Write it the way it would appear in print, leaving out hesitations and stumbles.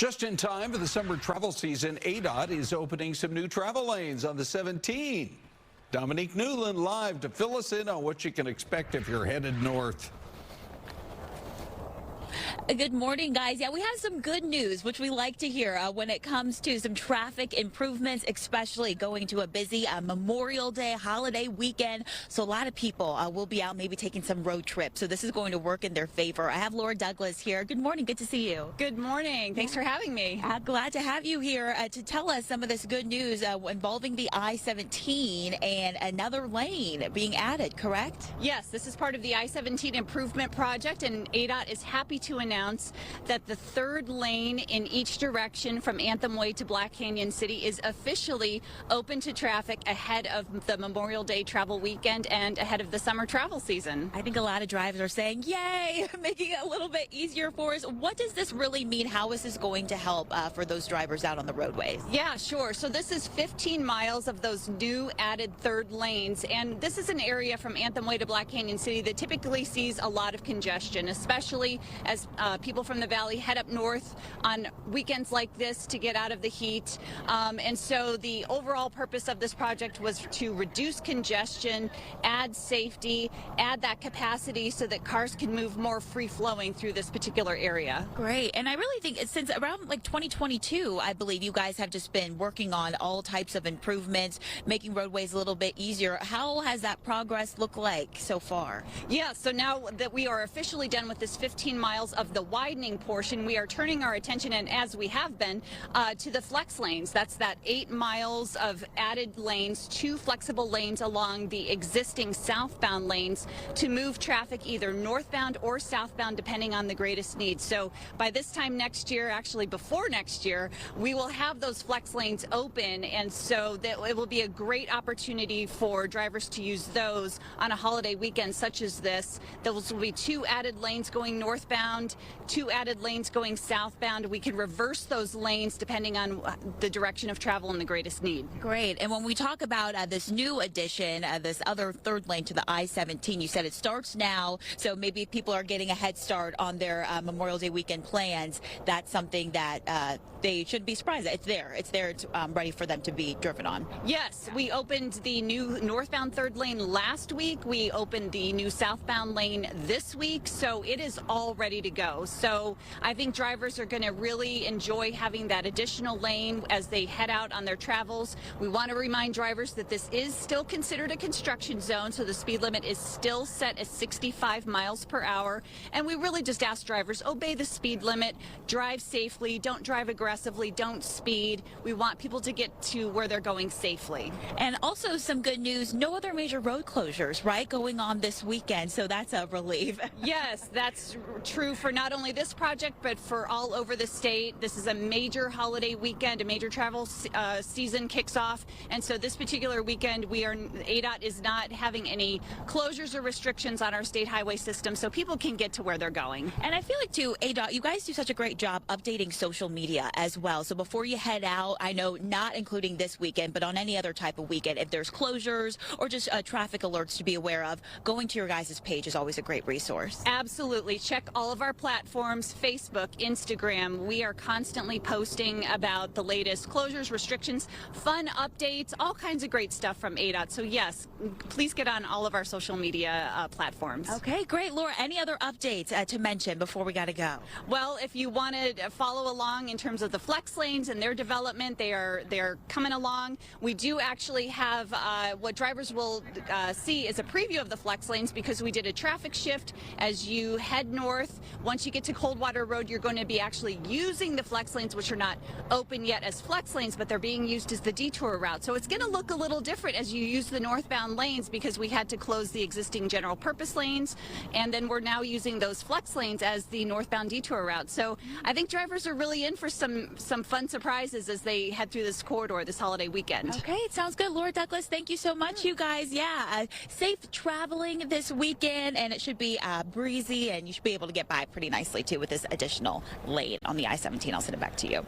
Just in time for the summer travel season, ADOT is opening some new travel lanes on the 17. Dominique Newland live to fill us in on what you can expect if you're headed north. Good morning, guys. Yeah, we have some good news, which we like to hear when it comes to some traffic improvements, especially going to a busy Memorial Day holiday weekend. So a lot of people will be out maybe taking some road trips. So this is going to work in their favor. I have Laura Douglas here. Good morning. Good to see you. Good morning. Thanks for having me. Glad to have you here to tell us some of this good news involving the I-17 and another lane being added, correct? Yes, this is part of the I-17 improvement project, and ADOT is happy to announce that the third lane in each direction from Anthem Way to Black Canyon City is officially open to traffic ahead of the Memorial Day travel weekend and ahead of the summer travel season. I think a lot of drivers are saying, yay, making it a little bit easier for us. What does this really mean? How is this going to help for those drivers out on the roadways? Yeah, sure. So this is 15 miles of those new added third lanes, and this is an area from Anthem Way to Black Canyon City that typically sees a lot of congestion, especially as people from the valley head up north on weekends like this to get out of the heat. And so the overall purpose of this project was to reduce congestion, add safety, add that capacity so that cars can move more free-flowing through this particular area. Great. And I really think since around like 2022, I believe you guys have just been working on all types of improvements, making roadways a little bit easier. How has that progress looked like so far? Yeah, so now that we are officially done with this 15 miles of the widening portion, we are turning our attention, and as we have been, to the flex lanes. That's that 8 miles of added lanes, 2 flexible lanes along the existing southbound lanes to move traffic either northbound or southbound depending on the greatest need. So by this time next year, actually before next year, we will have those flex lanes open, and so that it will be a great opportunity for drivers to use those on a holiday weekend such as this. Those will be 2 added lanes going northbound, 2 added lanes going southbound. We can reverse those lanes depending on the direction of travel and the greatest need. Great. And when we talk about this new addition, this other third lane to the I-17, you said it starts now, so maybe people are getting a head start on their Memorial Day weekend plans. That's something that they shouldn't be surprised at. It's there. It's there. It's ready for them to be driven on. Yes, we opened the new northbound third lane last week. We opened the new southbound lane this week, so it is all ready to go. So I think drivers are going to really enjoy having that additional lane as they head out on their travels. We want to remind drivers that this is still considered a construction zone, so the speed limit is still set at 65 miles per hour. And we really just ask drivers, obey the speed limit, drive safely, don't drive aggressively, don't speed. We want people to get to where they're going safely. And also some good news, no other major road closures, right, going on this weekend, so that's a relief. Yes, that's true for not only this project, but for all over the state. This is a major holiday weekend, a major travel season kicks off, and so this particular weekend, ADOT is not having any closures or restrictions on our state highway system, so people can get to where they're going. And I feel like, too, ADOT, you guys do such a great job updating social media as well. So before you head out, I know not including this weekend, but on any other type of weekend, if there's closures or just traffic alerts to be aware of, going to your guys' page is always a great resource. Absolutely. Check all of our platforms, Facebook, Instagram. We are constantly posting about the latest closures, restrictions, fun updates, all kinds of great stuff from ADOT. So yes, please get on all of our social media platforms. Okay, great. Laura, any other updates to mention before we got to go? Well, if you want to follow along in terms of the flex lanes and their development, they're coming along. We do actually have what drivers will see is a preview of the flex lanes because we did a traffic shift as you head north. Once you get to Coldwater Road, you're going to be actually using the flex lanes, which are not open yet as flex lanes, but they're being used as the detour route. So it's going to look a little different as you use the northbound lanes because we had to close the existing general purpose lanes, and then we're now using those flex lanes as the northbound detour route. So I think drivers are really in for some fun surprises as they head through this corridor this holiday weekend. Okay, it sounds good. Laura Douglas, thank you so much, you guys. Yeah, safe traveling this weekend, and it should be breezy, and you should be able to get by pretty nicely, too, with this additional lane on the I-17. I'll send it back to you.